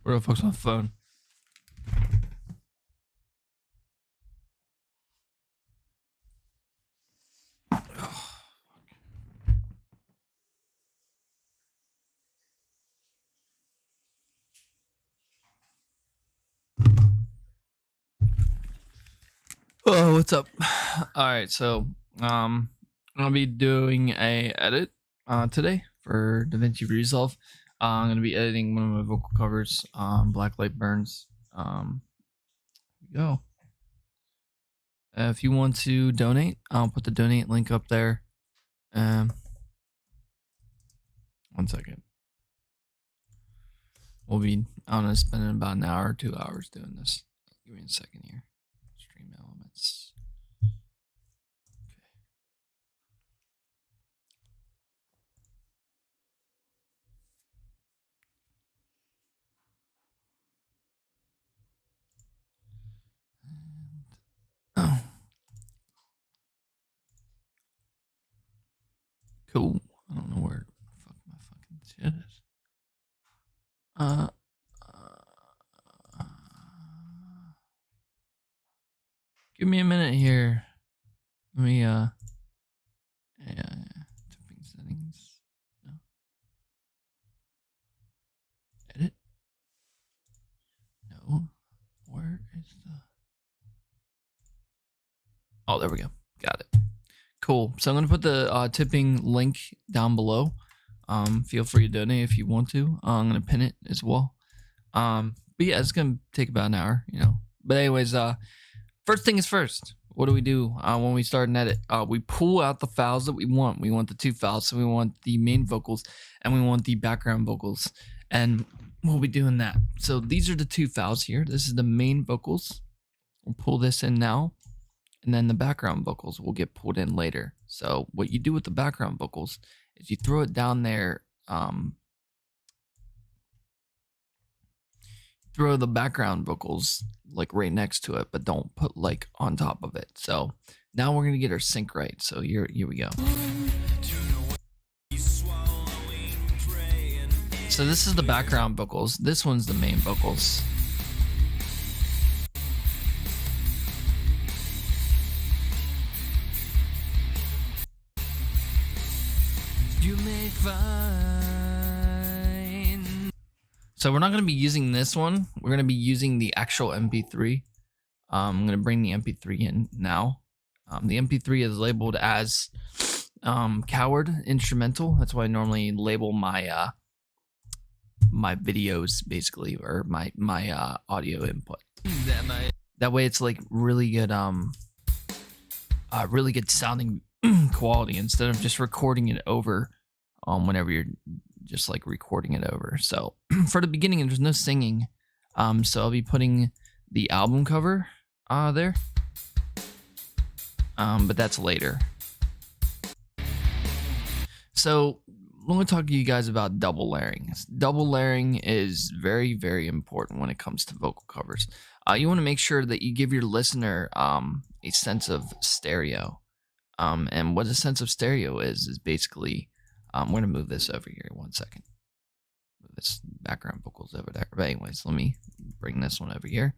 Where the fuck's my phone? Oh, what's up? All right, so I'm gonna be doing a edit today for DaVinci Resolve. I'm gonna be editing one of my vocal covers, Black Light Burns. Here we go. If you want to donate, I'll put the donate link up there. 1 second. We'll be spending about an hour or 2 hours doing this. Give me a second here. Stream elements. Oh. Cool. I don't know where the fuck my fucking shit is. Give me a minute here. Let me tipping settings. No. Edit. No. Where is the Oh, there we go. Got it. Cool. So I'm gonna put the tipping link down below. Feel free to donate if you want to. I'm gonna pin it as well. But yeah, it's gonna take about an hour, you know. But anyways, first thing is first. What do we do when we start an edit? We pull out the files that we want. We want the two files. So we want the main vocals and we want the background vocals. And we'll be doing that. So these are the two files here. This is the main vocals. We'll pull this in now. And then the background vocals will get pulled in later. So what you do with the background vocals is you throw it down there. Throw the background vocals like right next to it, but don't put like on top of it. So now we're gonna get our sync right. So here we go. So this is the background vocals. This one's the main vocals. You may find. So we're not going to be using this one. We're going to be using the actual MP3. I'm going to bring the MP3 in now. The MP3 is labeled as Coward Instrumental. That's why I normally label my my videos basically, or my audio input. That way it's like really good sounding quality instead of just recording it over whenever you're just like recording it over. So for the beginning, there's no singing, so I'll be putting the album cover there, but that's later. So let me talk to you guys about double layering. Double layering is very, very important when it comes to vocal covers. You want to make sure that you give your listener a sense of stereo. And what a sense of stereo is basically, we're going to move this over here 1 second. Move this background vocals over there. But anyways, let me bring this one over here.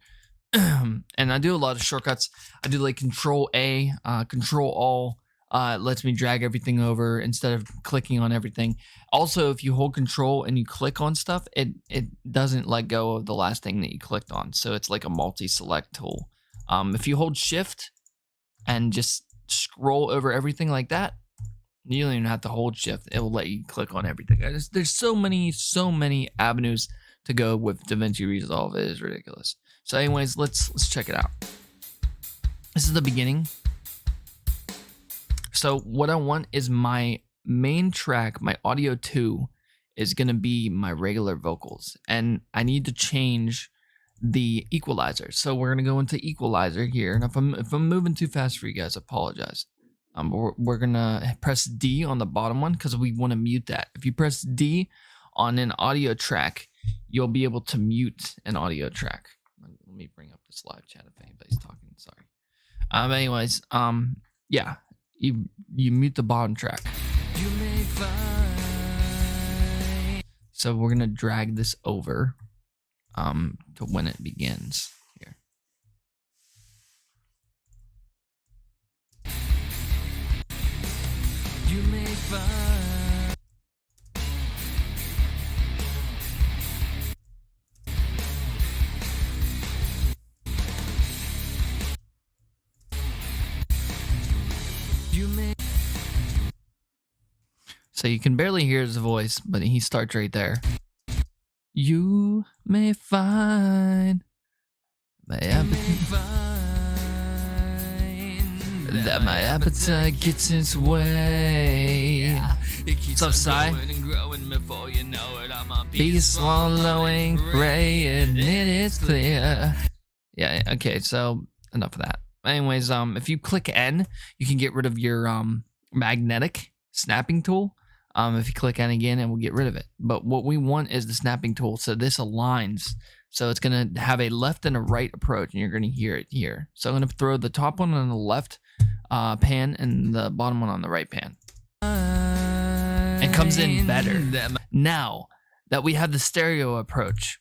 And I do a lot of shortcuts. I do like Control A, Control All. It lets me drag everything over instead of clicking on everything. Also, if you hold Control and you click on stuff, it doesn't let go of the last thing that you clicked on. So it's like a multi-select tool. If you hold Shift and just scroll over everything like that, you don't even have to hold Shift. It will let you click on everything. There's so many avenues to go with DaVinci Resolve. It is ridiculous. So anyways, let's check it out. This is the beginning. So what I want is my main track, my audio 2 is going to be my regular vocals, and I need to change the equalizer. So we're going to go into equalizer here, and if I'm moving too fast for you guys, I apologize. We're going to press D on the bottom one because we want to mute that. If you press D on an audio track, you'll be able to mute an audio track. Let me bring up this live chat if anybody's talking. Sorry. Anyways, yeah, you mute the bottom track. You may find. So we're going to drag this over. to when it begins here. You may find you may. So you can barely hear his voice, but he starts right there. You may find that my appetite gets its way. What's up, Sai? Be swallowing, praying, it is clear. Yeah, okay, so enough of that. Anyways, if you click N, you can get rid of your magnetic snapping tool. If you click N again, it will get rid of it. But what we want is the snapping tool, so this aligns. So it's going to have a left and a right approach, and you're going to hear it here. So I'm going to throw the top one on the left pan and the bottom one on the right pan. It comes in better. Now that we have the stereo approach,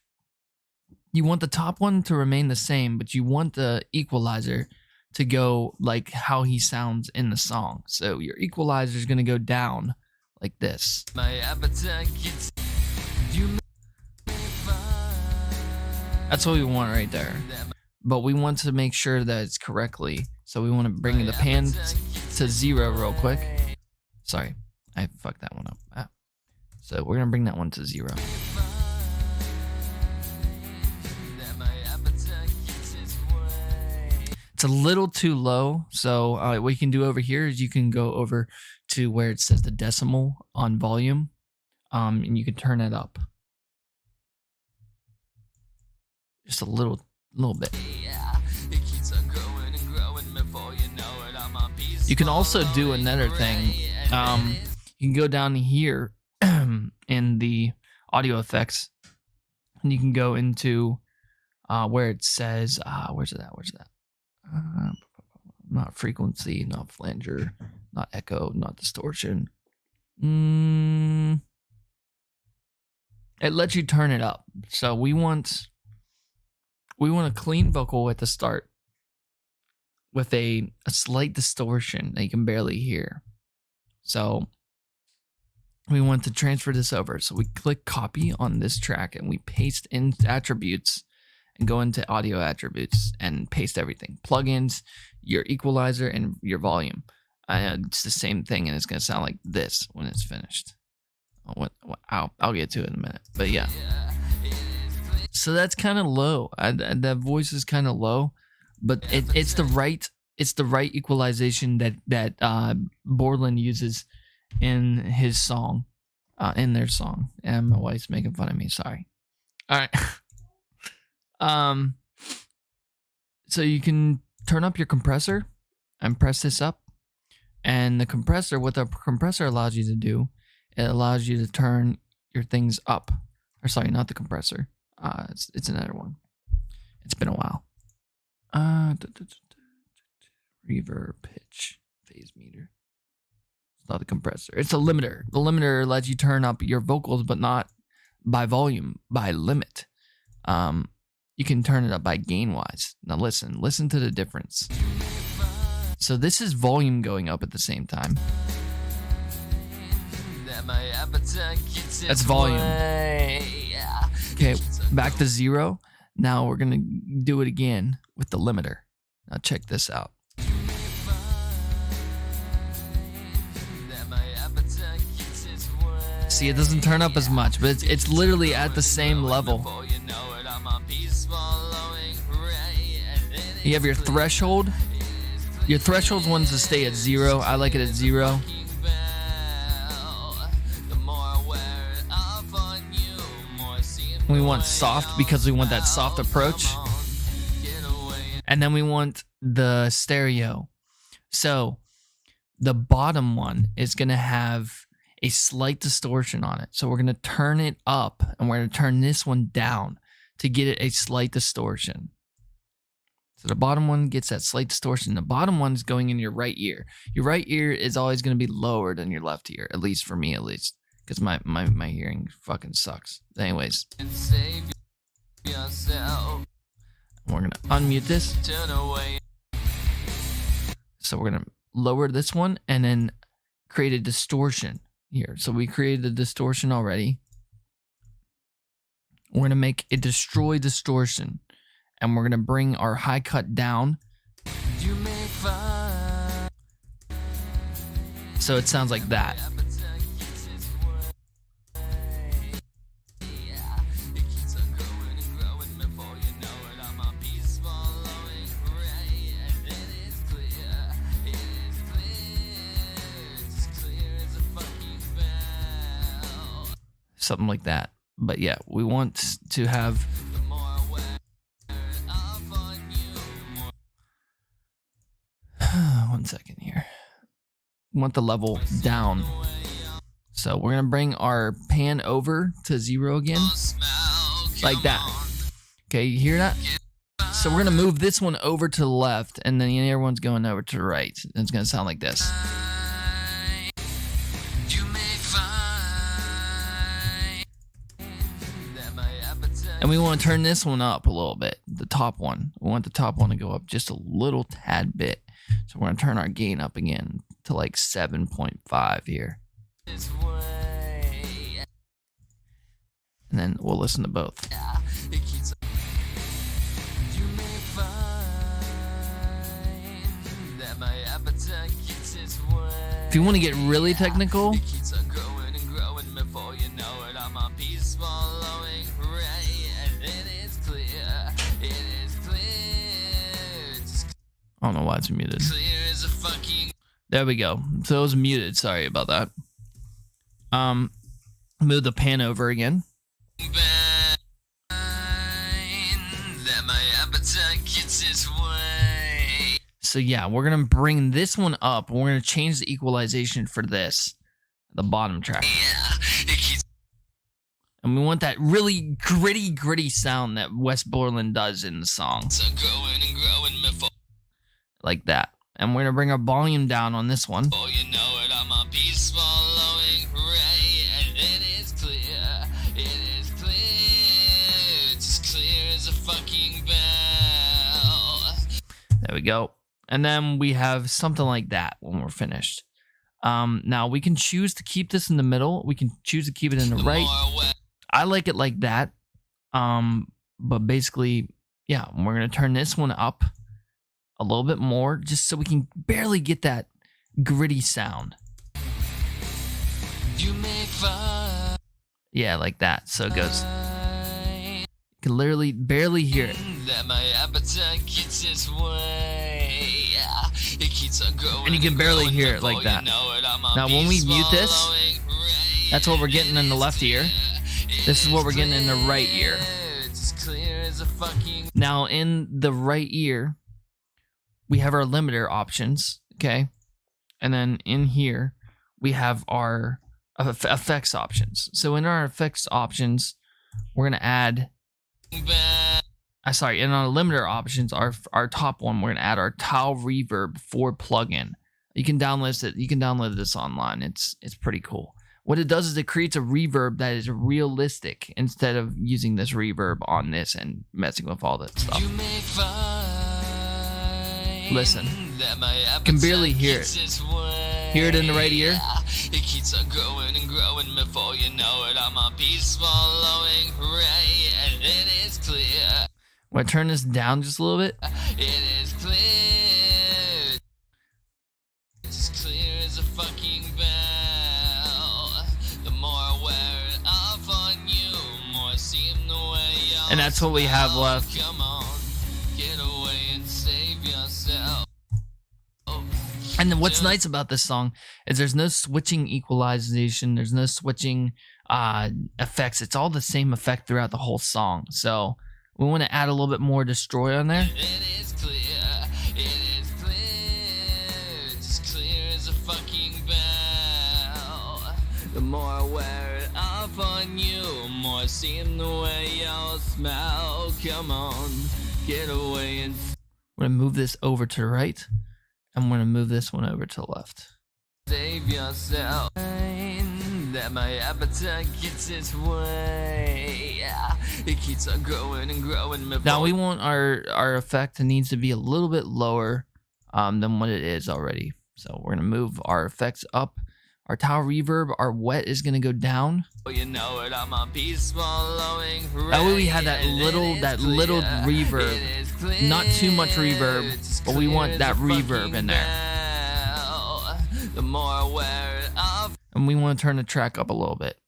you want the top one to remain the same, but you want the equalizer to go like how he sounds in the song. So your equalizer is going to go down like this. My appetite gets you. That's what we want right there. But we want to make sure that it's correctly. So we want to bring the pan to 0 real quick. Sorry, I fucked that one up. So we're going to bring that one to 0. It's a little too low. So what you can do over here is you can go over to where it says the decimal on volume. And you can turn it up. Just a little bit. You can also do another thing. You can go down here in the audio effects, and you can go into where it says, where's it at? Not frequency, not flanger, not echo, not distortion. It lets you turn it up. So we want a clean vocal at the start with a slight distortion that you can barely hear. So we want to transfer this over. So we click copy on this track and we paste in attributes and go into audio attributes and paste everything. Plugins, your equalizer, and your volume. It's the same thing, and it's going to sound like this when it's finished. I'll get to it in a minute. But yeah. So that's kind of low. That voice is kind of low, but it's the right equalization that Borland uses in his song, in their song. And my wife's making fun of me. Sorry. All right. So you can turn up your compressor and press this up, and the compressor, what the compressor allows you to do, it allows you to turn your things up. Or sorry, not the compressor. It's another one. It's been a while. Reverb, pitch, phase meter. It's not the compressor. It's a limiter. The limiter lets you turn up your vocals, but not by volume, by limit. You can turn it up by gain wise. Now listen to the difference. So this is volume going up at the same time. That's volume. Okay, back to 0. Now we're gonna do it again with the limiter. Now check this out. See, it doesn't turn up as much, but it's literally at the same level. You have your threshold. Your threshold wants to stay at 0. I like it at 0. We want soft because we want that soft approach. And then we want the stereo. So the bottom one is going to have a slight distortion on it. So we're going to turn it up and we're going to turn this one down to get it a slight distortion. So the bottom one gets that slight distortion. The bottom one is going in your right ear. Your right ear is always going to be lower than your left ear, at least for me, at least. Because my hearing fucking sucks. Anyways. We're gonna unmute this. So we're gonna lower this one and then create a distortion here. So we created a distortion already. We're gonna make a destroy distortion, and we're gonna bring our high cut down. So it sounds like that. Something like that. But yeah, we want to have one second here. We want the level down. So we're gonna bring our pan over to 0 again. Like that. Okay, you hear that? So we're gonna move this one over to the left, and then the other one's going over to the right. And it's gonna sound like this. And we want to turn this one up a little bit, the top one. We want the top one to go up just a little tad bit. So we're going to turn our gain up again to like 7.5 here. And then we'll listen to both. If you want to get really technical, I don't know why it's muted. There we go. So it was muted. Sorry about that. Move the pan over again. So yeah, we're gonna bring this one up. We're gonna change the equalization for this, the bottom track. And we want that really gritty sound that Wes Borland does in the song. Like that. And we're gonna bring our volume down on this one. There we go. And then we have something like that when we're finished. Now we can choose to keep this in the middle. We can choose to keep it in the right. I like it like that. But basically, yeah, we're gonna turn this one up a little bit more, just so we can barely get that gritty sound. Yeah, like that. So it goes. You can literally barely hear it. And you can barely hear it like that. Now when we mute this, that's what we're getting in the left ear. This is what we're getting in the right ear. Now in the right ear, we have our limiter options, okay? And then in here, we have our effects options. So in our effects options, we're going to add... in our limiter options, our top one, we're going to add our tile reverb 4 plugin. You can download this online. It's pretty cool. What it does is it creates a reverb that is realistic instead of using this reverb on this and messing with all that stuff. Listen, you can barely hear it. Hear it in the right ear? It keeps on growing and growing before you know it. I'm a piece following right, and it is clear. Want to turn this down just a little bit? It is clear. It's as clear as a fucking bell. The more I wear it off on you, more I seem the way you're. And that's what we have left. Come on, get away and save yourself. And then what's nice about this song is there's no switching equalization. There's no switching effects. It's all the same effect throughout the whole song. So we want to add a little bit more destroy on there. It is clear. It is clear. It's as clear as a fucking bell. The more I wear it off on you, the more I seem the way y'all smell. Come on, get away and... We're going to move this over to the right. I'm going to move this one over to the left. Save yourself. that my appetite gets its way. Yeah, it keeps on growing and growing. Now we want our effect needs to be a little bit lower than what it is already. So we're gonna move our effects up. Our tower reverb, our wet is gonna go down. You know it, I'm a peaceful flowing. That way we have that little reverb. Not too much reverb, but we want that reverb in there. The more aware of, and we want to turn the track up a little bit.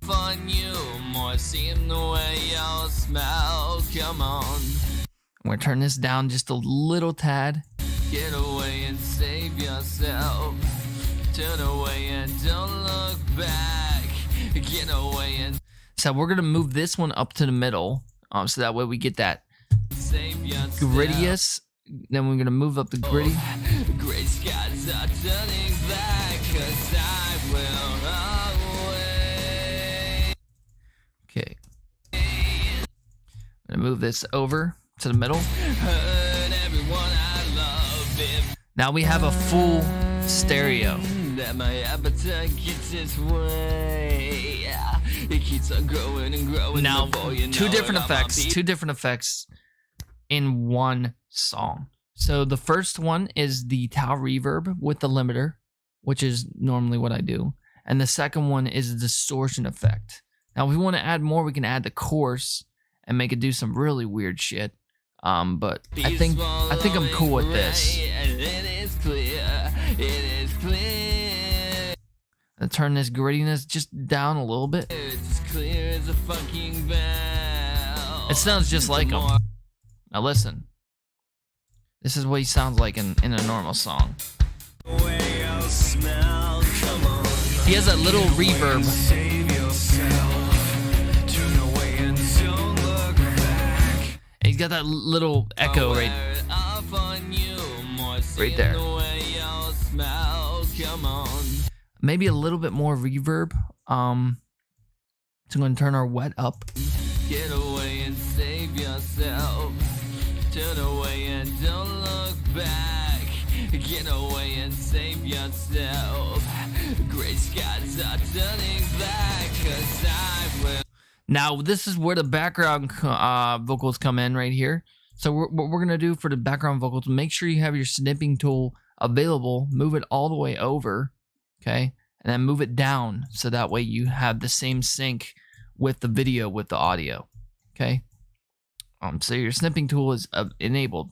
Fun you more seem the way you smell. Come on. We're gonna turn this down just a little tad. Get away and save yourself. Turn away and don't look back. Get away and. So we're gonna move this one up to the middle, so that way we get that grittiest. Then we're gonna move up the gritty. Gray skies are turning back, 'cause I will away. Okay. I'm gonna move this over to the middle. Now we have a full stereo. That my appetite gets its way. Yeah, it keeps on growing and growing. Now, two different effects in one song. So the first one is the tower reverb with the limiter, which is normally what I do. And the second one is a distortion effect. Now, if we want to add more, we can add the chorus and make it do some really weird shit. But I think I'm cool with this. And turn this grittiness just down a little bit. It sounds just like him. Now listen. This is what he sounds like in a normal song. He has that little reverb. He's got that little echo right there. Maybe a little bit more reverb. So I'm going to turn our wet up. Get away and save yourself. Turn away and don't look back. Get away and save yourself. Gray skies are turning back, 'cause I will. Now, this is where the background vocals come in right here. So what we're going to do for the background vocals, make sure you have your snipping tool available. Move it all the way over, okay? And then move it down so that way you have the same sync with the video, with the audio, okay? So your snipping tool is enabled.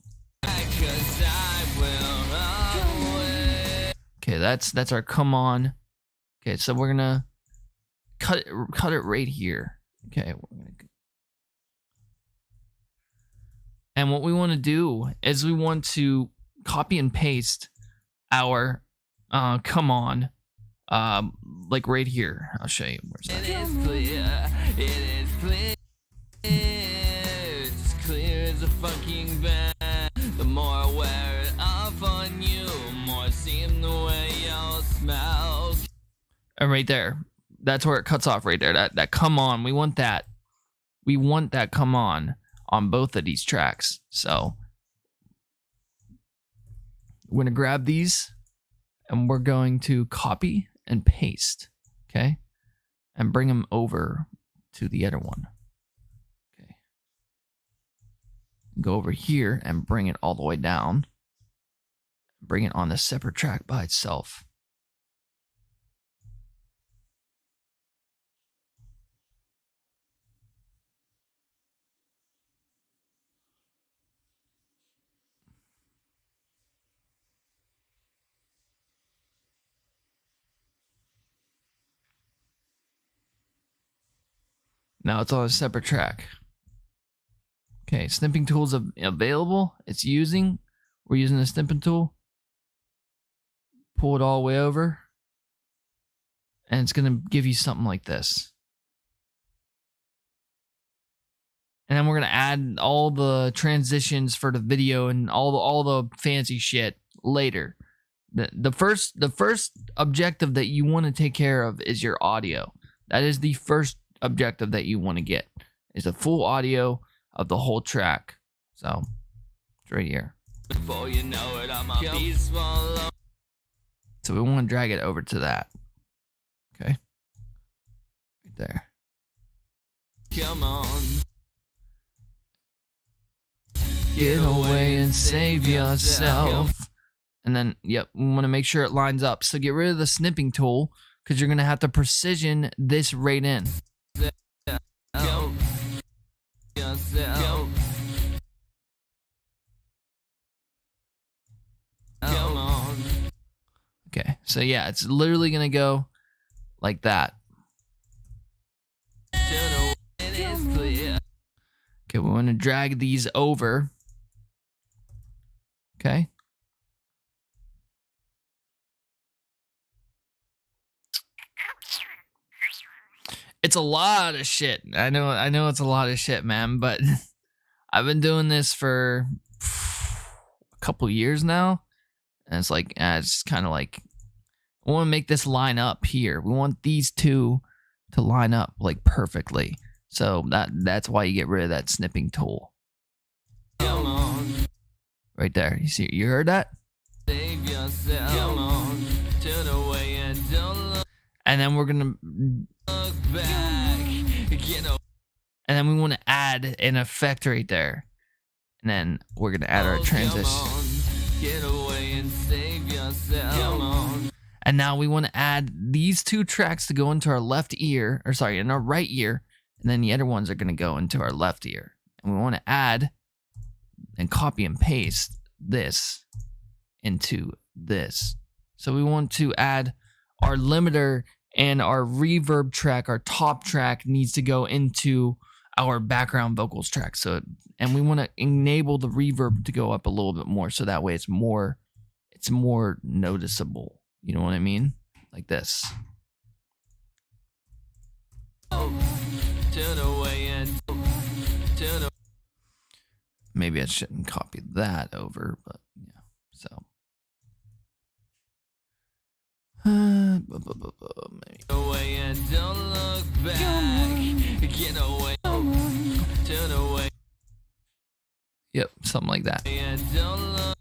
Okay, that's our come on. Okay, so we're going to cut it right here. Okay, and what we want to do is we want to copy and paste our come on, like right here. I'll show you. Where's that? It is clear. It is clear. It's clear as a fucking band. The more aware of on you, more seem the way you smell. And right there. That's where it cuts off right there. That come on. We want that. We want that come on both of these tracks. So we're going to grab these and we're going to copy and paste. Okay. And bring them over to the other one. Okay. Go over here and bring it all the way down. Bring it on a separate track by itself. Now it's on a separate track. Okay, snipping tools available. We're using the snipping tool. Pull it all the way over. And it's going to give you something like this. And then we're going to add all the transitions for the video and all the fancy shit later. The first objective that you want to take care of is your audio. That is the first objective that you want to get, is a full audio of the whole track. So it's right here. Before you know it, I'm a peaceful. So we want to drag it over to that. Okay. Right there. Come on. Get away and save yourself. And then, yep, we want to make sure it lines up. So get rid of the snipping tool because you're going to have to precision this right in. Okay, so yeah, it's literally going to go like that. Okay, we want to drag these over. Okay. It's a lot of shit. I know it's a lot of shit, man, but I've been doing this for a couple years now. And it's like, it's kind of like, I want to make this line up here. We want these two to line up like perfectly. So that's why you get rid of that snipping tool. Come on. Right there. You see, you heard that? Save yourself. Come on. Turn away and don't look And then we're going to back. Get away. And then we want to add an effect right there. And then we're going to add our transition. Come on. Get away and save yourself. Come on. And now we want to add these two tracks to go into our left ear, or sorry, in our right ear. And then the other ones are going to go into our left ear. And we want to add and copy and paste this into this. So we want to add our limiter and our reverb track, our top track needs to go into our background vocals track. So, and we want to enable the reverb to go up a little bit more. So that way it's more noticeable. You know what I mean? Like this. Turn away and turn away. Maybe I shouldn't copy that over, but yeah. So. Maybe. Away and don't look back. Get away. Turn away. Yep, something like that. And don't look.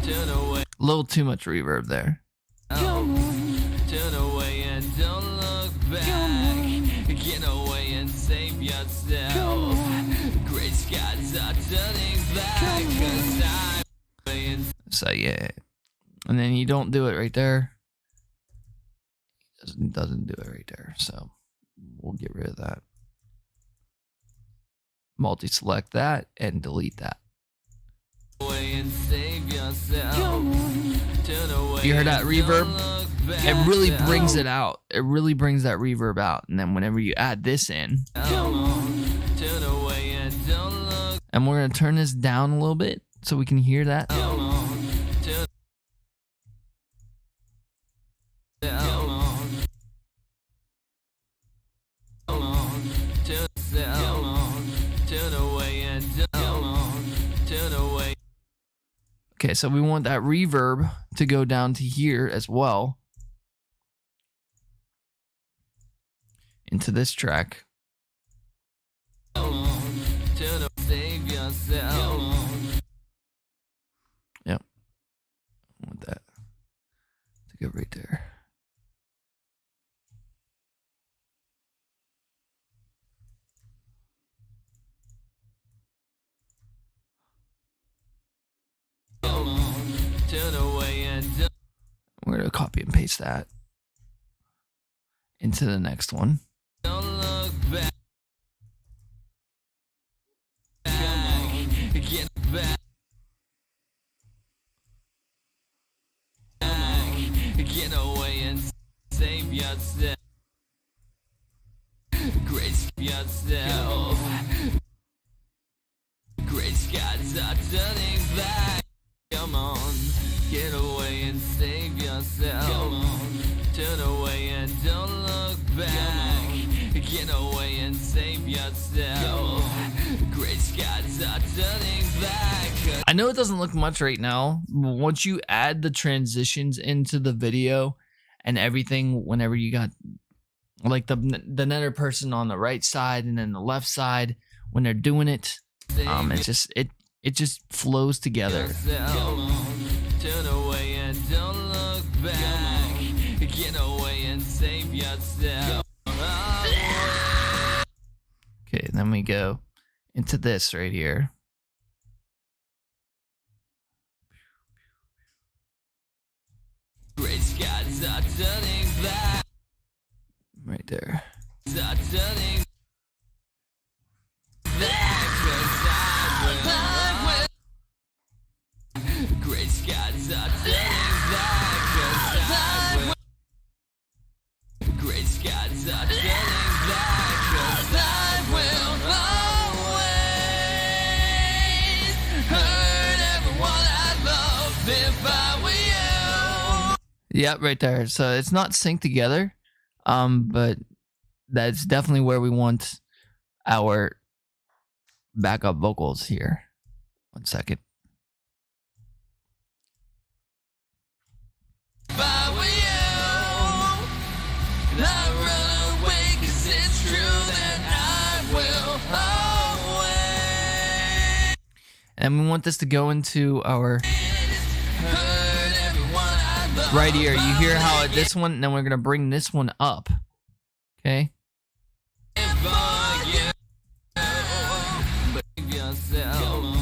Turn away. A little too much reverb there. Turn away and don't look back. Get away and save yourself. Gray skies are turning back. So yeah. And then you don't do it right there. Doesn't do it right there. So we'll get rid of that. Multi-select that and delete that. And save yourself. You heard that reverb? It really brings it out. It really brings that reverb out. And then whenever you add this in, and we're going to turn this down a little bit so we can hear that. Okay, so we want that reverb to go down to here as well. Into this track. Yep. I want that to go right there. We're going to copy and paste that into the next one. Don't look back. Get back. Get away and save yourself. Grace yourself. Gray skies are turning back. Come on, get away and save yourself. Come on, turn away and don't look back. Get away and save yourself. Gray skies are turning back. I know it doesn't look much right now, but once you add the transitions into the video and everything, whenever you got like the nether person on the right side and then the left side, when they're doing it, it just flows together. Turn away and don't look Get away and save yourself. Okay, then we go into this right here. Gray skies are turning black. Right there. Are turning black. 'Cause I will. Gray skies are turning black. 'Cause I will. Gray skies are turning black. 'Cause I will always hurt everyone I love if I were you. Yep, right there. So it's not synced together, but that's definitely where we want our backup vocals here. 1 second. If I were you, I'd run away 'cause it's true that I will always And we want this to go into our hurt everyone I love. right here. You hear how this one, and then we're gonna bring this one up. Okay. For you, but save yourself.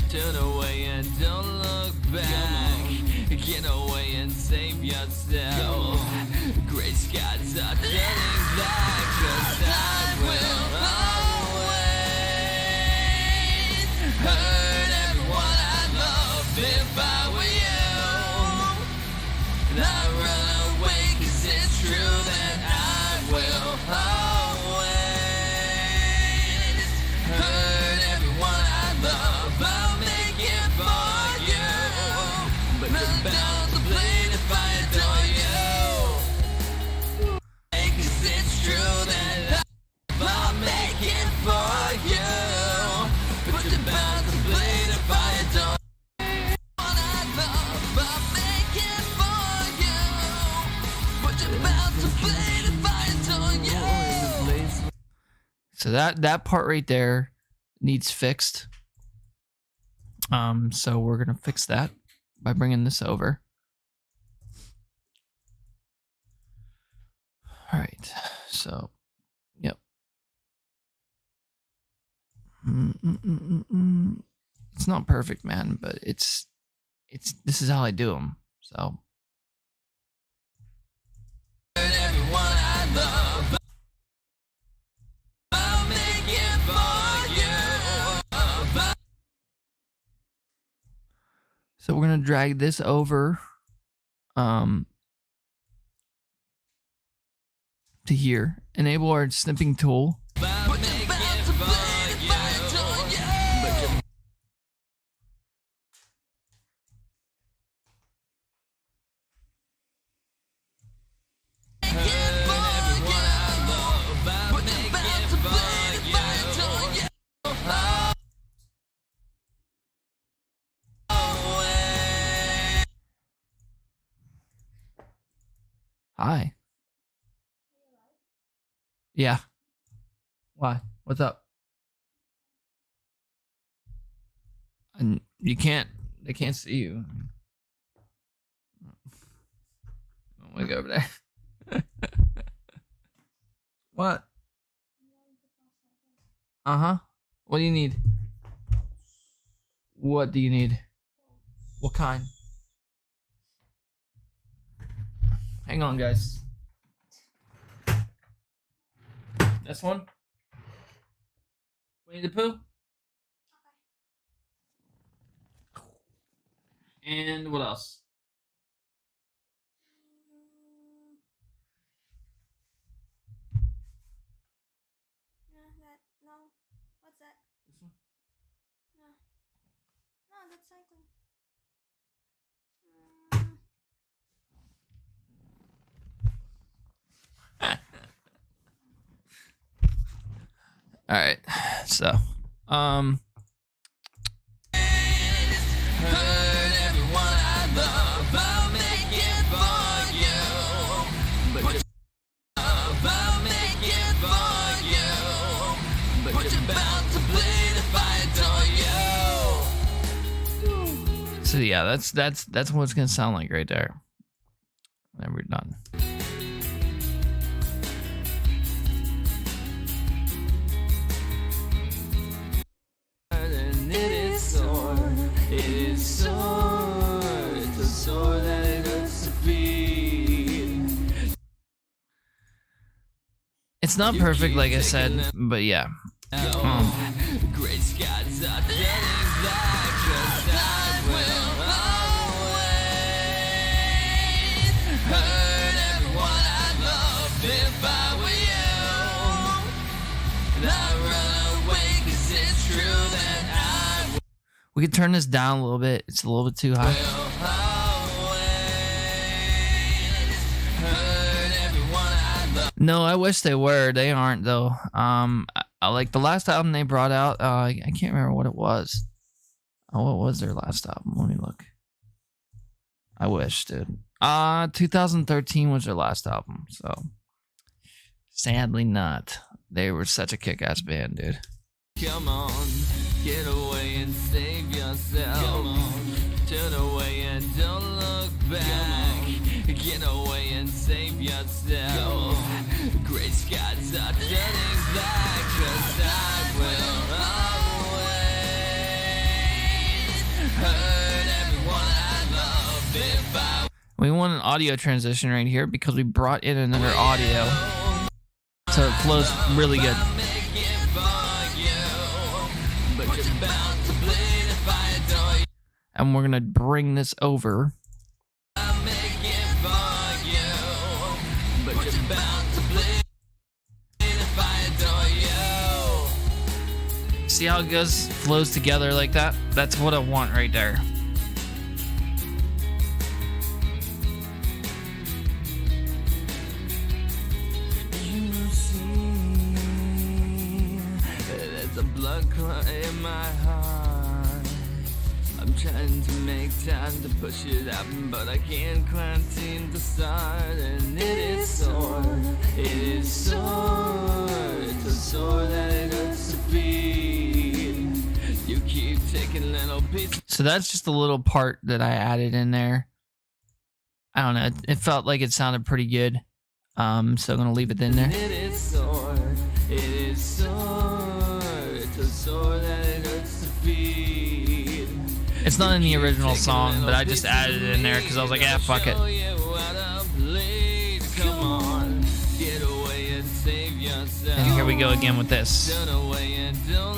Turn away and don't look back. Get away and save yourself. Gray skies are turning black. 'Cause I will always hurt everyone I love if I were you. I'd run away 'cause it's true that I will always hurt everyone I love. I'll make it for you, but you're bound to bleed if I adore you. 'Cause it's true that I'll make it for you, but you're bound to bleed if I adore you. What I love, I'll make it for you, but you're bound to bleed if I adore you. So that part right there needs fixed. So we're gonna fix that by bringing this over. All right. So, yep. It's not perfect, man, but it's this is how I do them. So. Everyone I love, I'll make it for you. So we're gonna drag this over to here. Enable our snipping tool. I'll make it for you. But you're Hi. Yeah. Why? What's up? And you can't. They can't see you. I want to go over there. What? Uh-huh. What do you need? What do you need? What kind? Hang on, guys. This one? Winnie the Pooh? And what else? No. What's that? This one? No. No, that's cycling. All right. So, hurt everyone I love. I'll make it for you. But you're I'll make it for you. But you're bound to bleed if I adore you. so yeah, that's what it's gonna sound like right there. Then we're done. It's not perfect, like I said, but yeah. Gray skies are turning black, 'cause I will always hurt everyone I love if I were you. And I run away 'cause it's true that I We could turn this down a little bit. It's a little bit too high. will always hurt everyone I love. No, I wish they were. They aren't though. I like the last album they brought out. I can't remember what it was. Oh, what was their last album? Let me look. I wish, dude. 2013 was their last album. So sadly not. They were such a kick-ass band, dude. Come on, get away and save yourself. Come on, turn away and don't look back. Get away and save yourself. Gray skies are turning black, 'cause I will always hurt everyone I love if I We want an audio transition right here because we brought in another audio. So it flows really good. make it for you. But you're bound to bleed if I adore you. And we're going to bring this over. I make it for you. But you're bound to bleed if I adore you. See how it goes, flows together like that? That's what I want right there. You see, there's a blood clot in my heart. I'm trying to make time to push it out, but I can't quite seem to start. And it is sore, it is sore. It's a sore that it hurts to feed. You keep taking little pieces. So that's just a little part that I added in there. I don't know. It felt like it sounded pretty good. So I'm going to leave it in there. It is sore, it is sore. It's a sore that it hurts to feed. It's not in the original song, but I just added it in there because I was like, yeah, fuck it. And here we go again with this.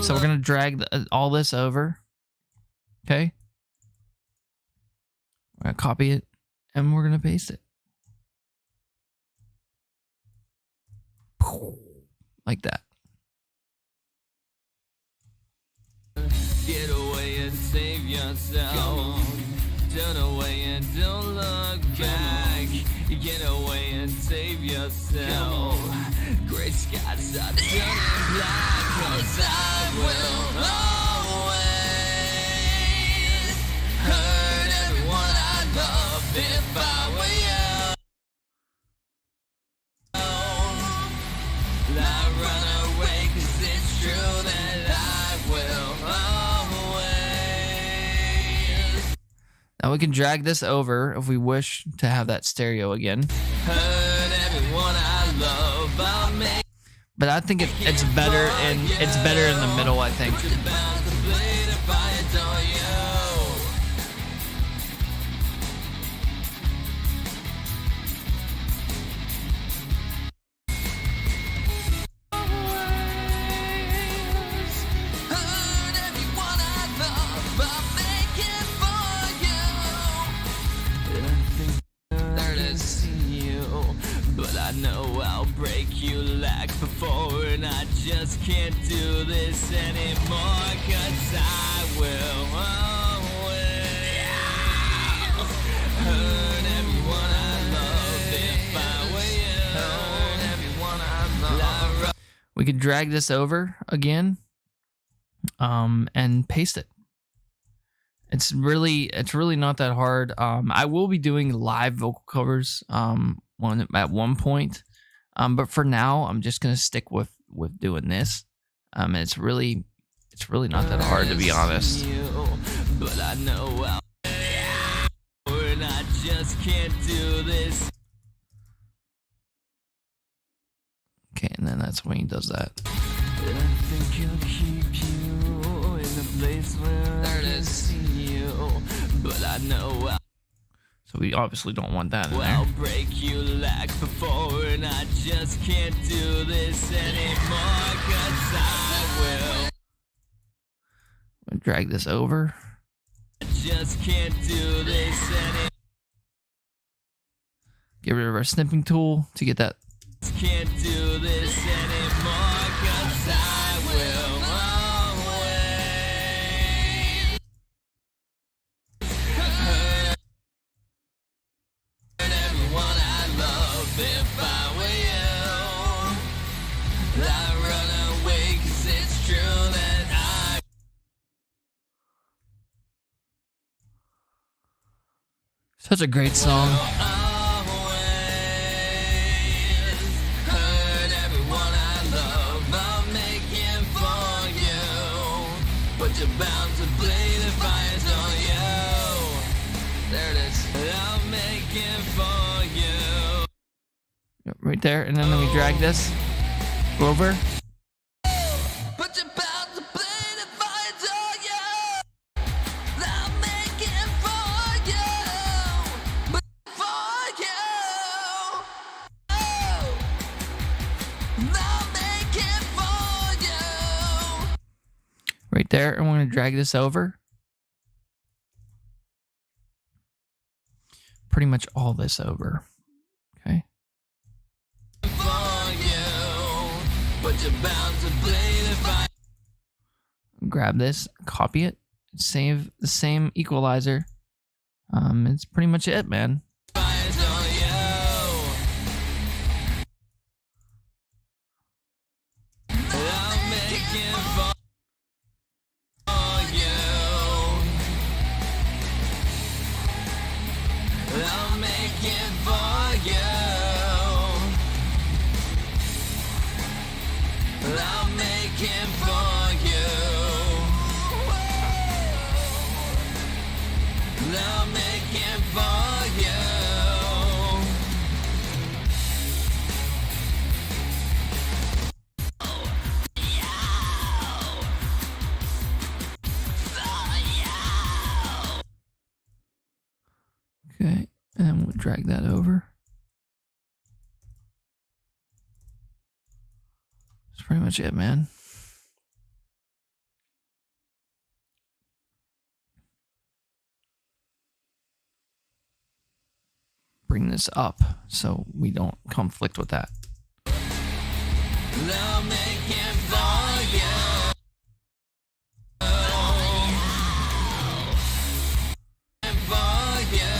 So we're going to drag all this over. Okay. We're going to copy it and we're going to paste it. Like that. Get away and save yourself. Turn away and don't look back. Get away and save yourself. Gray skies are turning black, 'cause I will always hurt everyone I love if I were you. I run away 'cause it's true that I will always Now we can drag this over if we wish to have that stereo again. hurt everyone I love. I'll make But I think it's better in the middle, I think. you bound to bleed if I adore you. Hurt everyone I love. I'll make it for you. And I think there to see you, but I know I'll break you like before, and I just can't do this anymore, 'cause I will always hurt everyone I love if I were you. Hurt everyone I love. We could drag this over again, and paste it. It's really not that hard. I will be doing live vocal covers at one point, but for now I'm just gonna stick with doing this. It's really not that hard, to be honest. But I know I'll and I just can't do this. Okay, and then that's when he does that. And I think he'll keep you in a place where I can see you. But I know So we obviously don't want that in there. I'll break you like before, and I just can't do this anymore, 'cause I will. I'm gonna drag this over. I just can't do this anymore. Get rid of our snipping tool to get that. Can't do this anymore, 'cause I will always hurt everyone I love. If I were you, I'd run away, 'cause it's true that I Such a great song. But you're bound to play the fires on you. There it is. I'll make it for you. Right there, and then we drag this over. But you're bound to play the fires on you. I'll make it for you. But for you. Oh. I'll make it for you. Right there, and we're going to drag this over. Pretty much all this over. Okay. For you, but you're bound to play the fire. Grab this, copy it, save the same equalizer. It's pretty much it, man. Fires on you. I'll make it for you. I'll make it for you. I'll make it for you. I'll make it for you. Okay, and then we'll drag that over. That's pretty much it, man. Bring this up so we don't conflict with that. I'll make it for you. For you.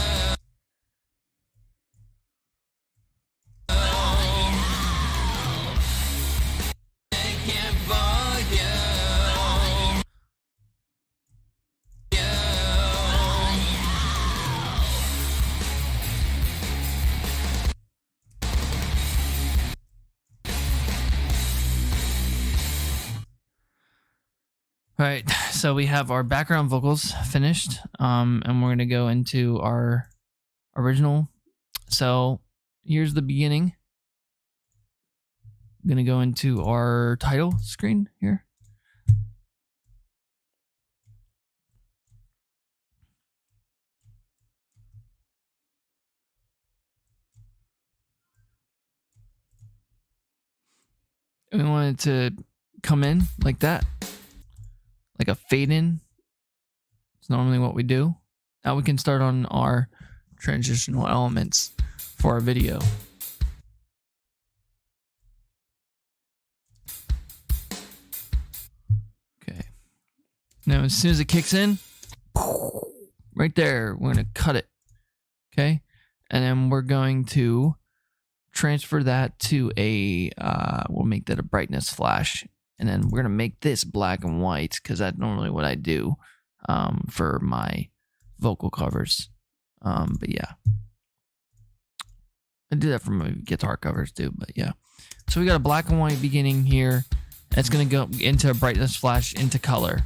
Make it for you. All right, so we have our background vocals finished, and we're gonna go into our original. So here's the beginning. I'm gonna go into our title screen here. And we want it to come in like that. Like a fade in. It's normally what we do. Now we can start on our transitional elements for our video. Okay. Now as soon as it kicks in, right there, we're going to cut it. Okay. And then we're going to transfer that to a, we'll make that a brightness flash. And then we're going to make this black and white because that's normally what I do for my vocal covers. But yeah. I do that for my guitar covers too, but yeah. So we got a black and white beginning here. It's going to go into a brightness flash into color.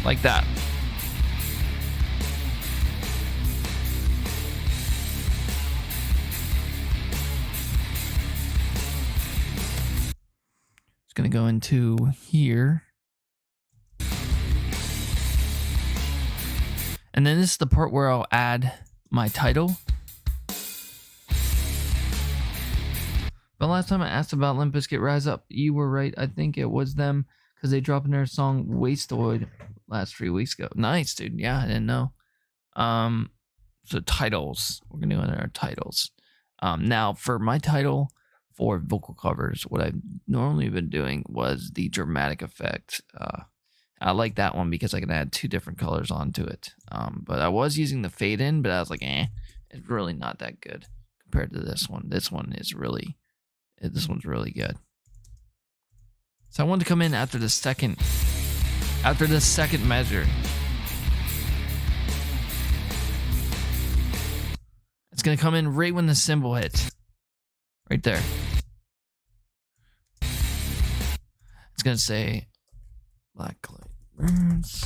Like that. Going to go into here. And then this is the part where I'll add my title. But last time I asked about Limp Bizkit Rise Up, you were right. I think it was them because they dropped in their song Wasteoid last 3 weeks ago. Nice, dude. Yeah, I didn't know. So titles. We're going to go into our titles. Now, for my title for vocal covers, what I've normally been doing was the dramatic effect. I like that one because I can add 2 different colors onto it. But I was using the fade in, but I was like, it's really not that good compared to this one. This one's really good. So I wanted to come in after the second measure. It's gonna come in right when the cymbal hits. Right there. It's gonna say black light burns.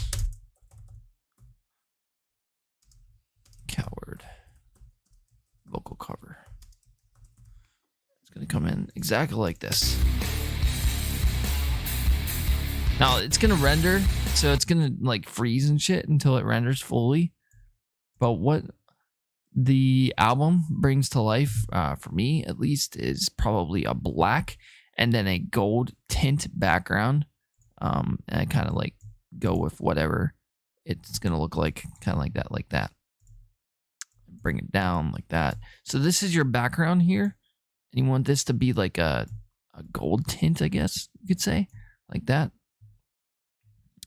Coward. Vocal cover. It's gonna come in exactly like this. Now it's gonna render, so it's gonna like freeze and shit until it renders fully. But what the album brings to life, for me at least, is probably a black and then a gold tint background. And I kind of like go with whatever it's gonna look like, kind of like that. Bring it down like that. So this is your background here, and you want this to be like a gold tint, I guess you could say, like that.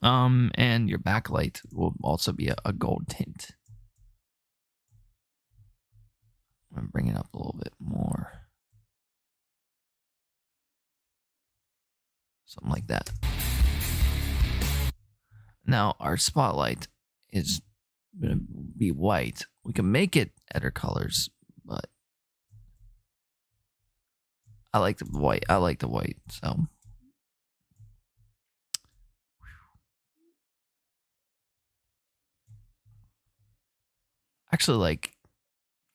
And your backlight will also be a gold tint. I'm gonna bring it up a little bit more. Something like that. Now our spotlight is gonna be white. We can make it other colors, but I like the white. So actually,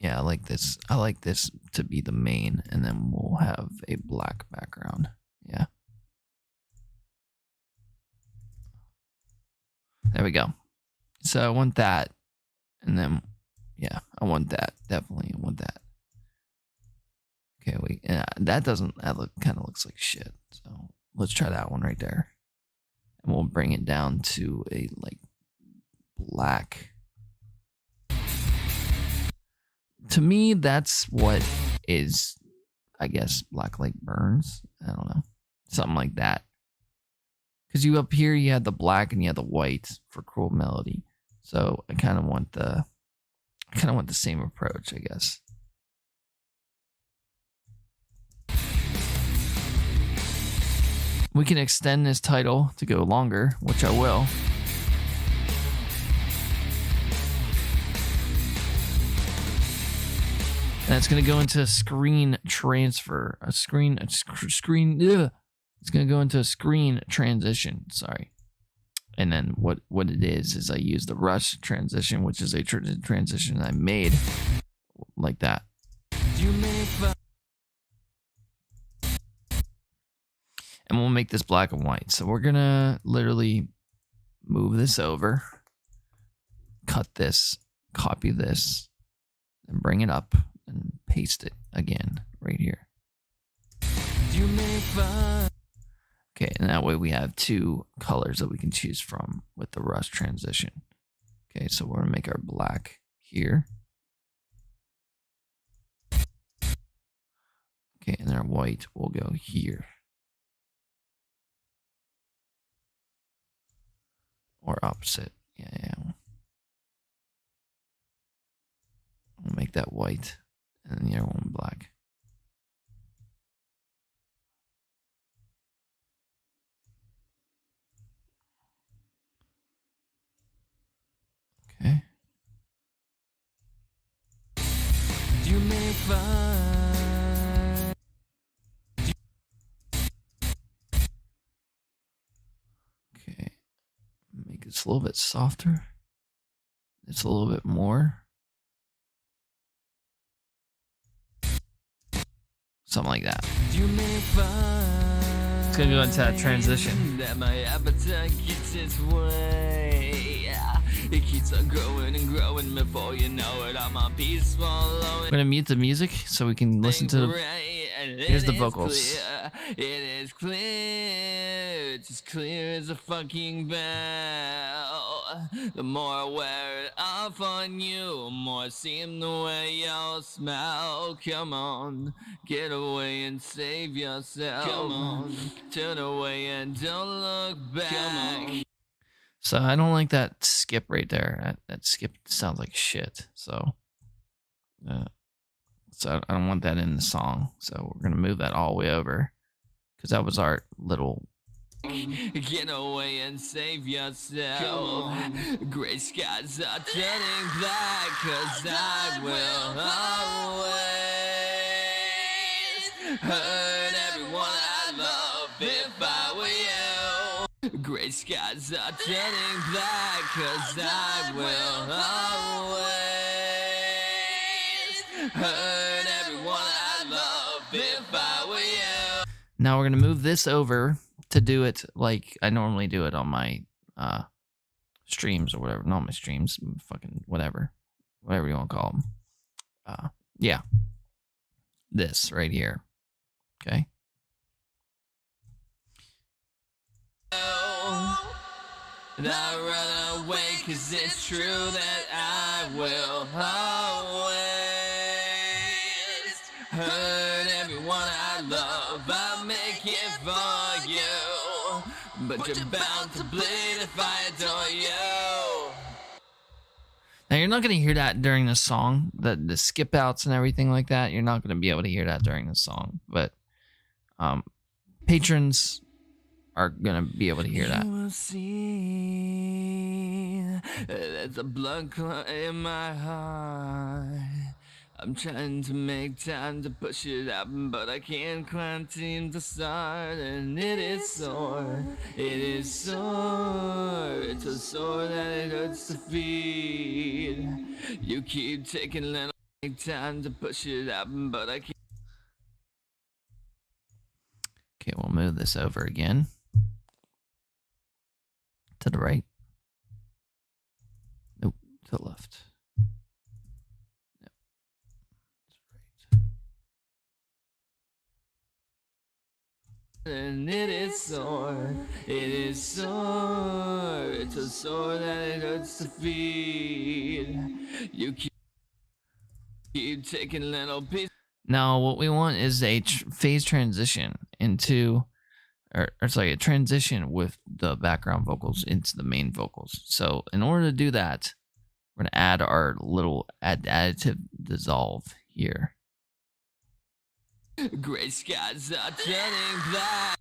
I like this. I like this to be the main, and then we'll have a black background. Yeah. There we go. So I want that, and then, I want that. Definitely, I want that. Okay, that kind of looks like shit. So let's try that one right there, and we'll bring it down to a black. To me, that's what is, I guess, black light burns. I don't know, something like that. Because up here you had the black and you had the white for Cruel Melody. So I kind of want the same approach, I guess. We can extend this title to go longer, which I will. And it's going to go into screen transfer. It's going to go into a screen transition. Sorry. And then what it is I use the rush transition, which is a transition I made like that. And we'll make this black and white. So we're going to literally move this over, cut this, copy this, and bring it up and paste it again right here. Okay, and that way we have 2 colors that we can choose from with the rush transition. Okay, so we're gonna make our black here. Okay, and our white will go here. Or opposite. Yeah. We'll make that white and then the other one black. Okay. Okay. Make this a little bit softer. It's a little bit more. Something like that. It's gonna go into that transition. That my appetite gets its way. It keeps on growing and growing. Before you know it, I'm a piece swallowing. We're gonna mute the music so we can listen to the. Here's the vocals. It is clear, it's as clear as a fucking bell. The more I wear it off on you, the more I seem the way y'all smell. Come on, get away and save yourself. Come on, turn away and don't look back. Come on. So I don't like that skip right there. That skip sounds like shit. So I don't want that in the song. So we're gonna move that all the way over because that was our little. Get away and save yourself. Gray skies are turning black, 'cause I will always hurt everyone I love if I were you. Gray skies are turning black, 'cause I will always hurt everyone I love if I were you. Now we're gonna move this over to do it like I normally do it on my streams or whatever. Not my streams, fucking whatever you want to call them. Yeah, this right here. Okay. And I run away 'cause it's true that I will always hurt everyone I love. I make it for you, but you're bound to bleed if I adore you. Now you're not gonna hear that during the song, the skip outs and everything like that. You're not gonna be able to hear that during the song, but patrons are gonna be able to hear that. You will see there's a blood clot in my heart. I'm trying to make time to push it out, but I can't quite seem to start. And it is sore, it is sore. It's a sore that it hurts to feed. You keep taking little time to push it out, but I can't. Okay, we'll move this over again. To the right. Nope, to the left. Nope. Right. And it is sore, it is sore. It's a sore that it hurts to feed. You keep taking little pieces. Now, what we want is a phase transition into, or sorry, a transition with the background vocals into the main vocals. So in order to do that, we're going to add our little additive dissolve here. Gray skies are turning black.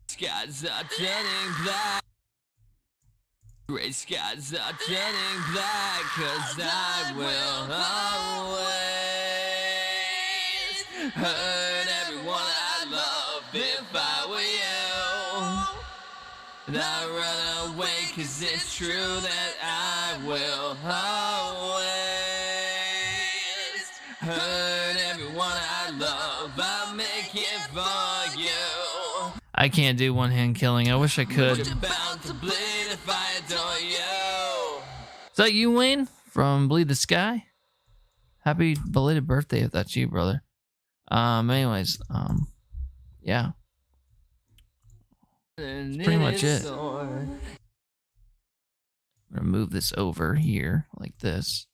Skies are turning black. Gray skies are turning black, 'cause I will always hurt everyone I love if I were you. And I run away 'cause it's true that I will always hurt everyone I love. I make it for you. I can't do one-hand killing. I wish I could. You're bound to bleed if I adore you. Is that you, Wayne, from Bleed the Sky? Happy belated birthday if that's you, brother. Anyways, yeah. That's pretty much it. I'm gonna move this over here like this.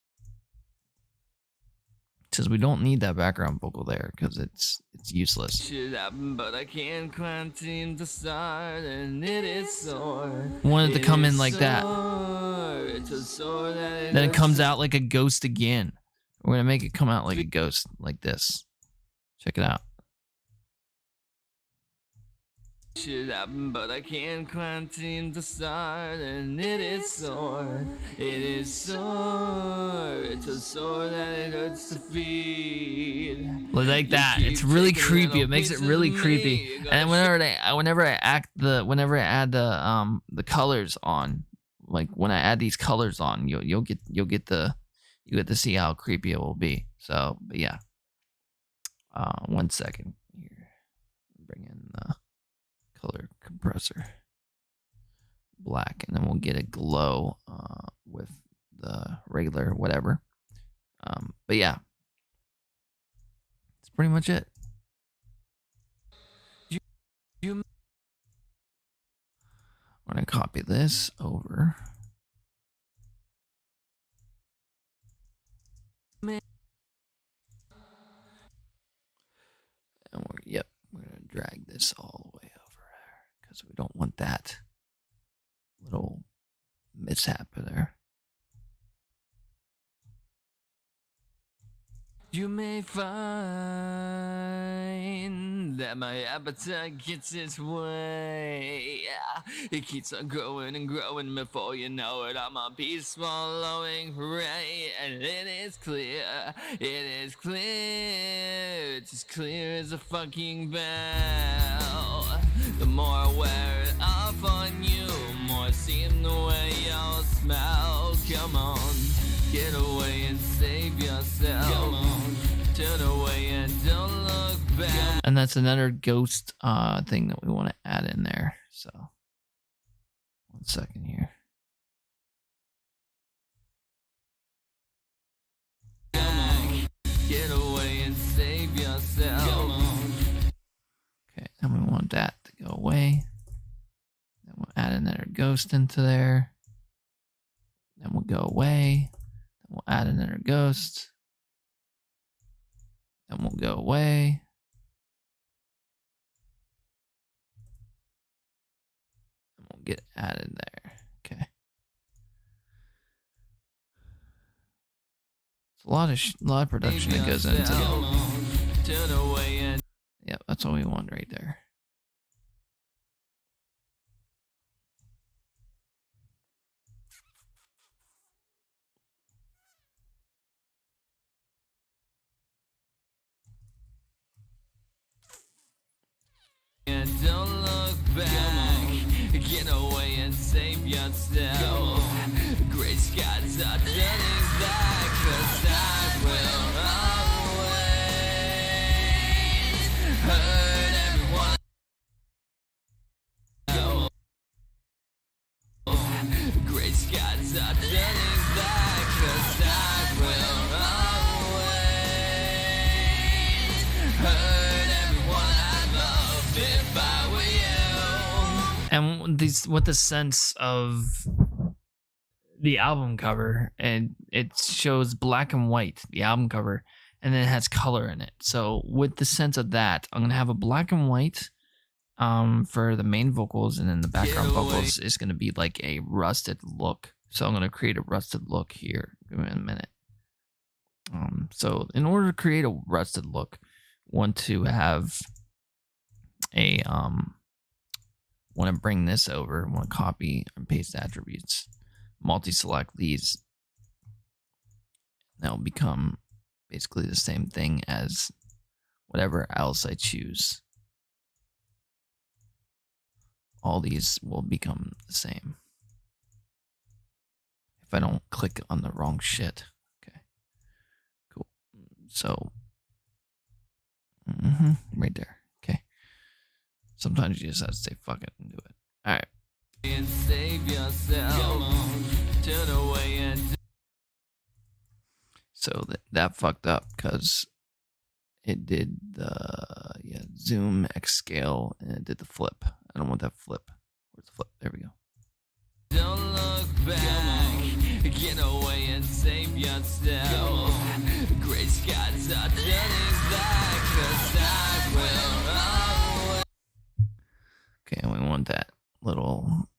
Because we don't need that background vocal there because it's useless. Should happen, but I can't quite seem to start, and it is sore. I want it to come in like that. It's a sore that Then it comes out like a ghost again. We're gonna make it come out like a ghost, like this. Check it out. should happen, but I can't quite seem to start, and it is sore. It is sore. It's a sore that it hurts to feed. Like that. It's really creepy. It makes it really creepy. And whenever I add the colors on, like when I add these colors on, you'll get the you get to see how creepy it will be. So, but yeah. 1 second here. Bring in the color compressor black, and then we'll get a glow with the regular whatever. But yeah, that's pretty much it. You I'm gonna copy this over. may And we're gonna drag this all the way over there because we don't want that little mishap there. You may find that my appetite gets its way. It keeps on growing and growing before you know it. I'm a beast swallowing prey, and it is clear, it's as clear as a fucking bell. The more I wear it off on you, more I seem the way y'all smell. Come on, get away and save yourself. Come on, turn away and don't look back. And that's another ghost thing that we want to add in there. So 1 second here. Get away and save yourself. Come on. Okay, and we want that to go away. Then we'll add another ghost into there. Then we'll go away. Then we'll add another ghost. Then we'll go away. And we'll get added there. Okay. It's a lot of production that goes into it. Turn away and Yep, that's what we want right there. don't look back. Get away and save yourself. Gray skies are turning back, 'cause I will always hurt everyone. Gray skies are turning back, 'cause I will always hurt everyone I love if I were you. And these with the sense of the album cover, and it shows black and white, the album cover, and then it has color in it. So with the sense of that, I'm gonna have a black and white for the main vocals, and then the background vocals is gonna be like a rusted look. So I'm gonna create a rusted look here. Give me a minute. So in order to create a rusted look, want to have a want to bring this over, want to copy and paste attributes, multi-select these. That will become basically the same thing as whatever else I choose. All these will become the same if I don't click on the wrong shit. Okay, cool. So right there. Okay, sometimes you just have to say fuck it and do it. All right. And save yourself. Come on, turn away and So that fucked up because it did the zoom, X scale, and it did the flip. I don't want that flip. Where's the flip? There we go. don't look back. Get away and save yourself. Gray skies are turning back, 'cause I will always. Okay, and we want that little.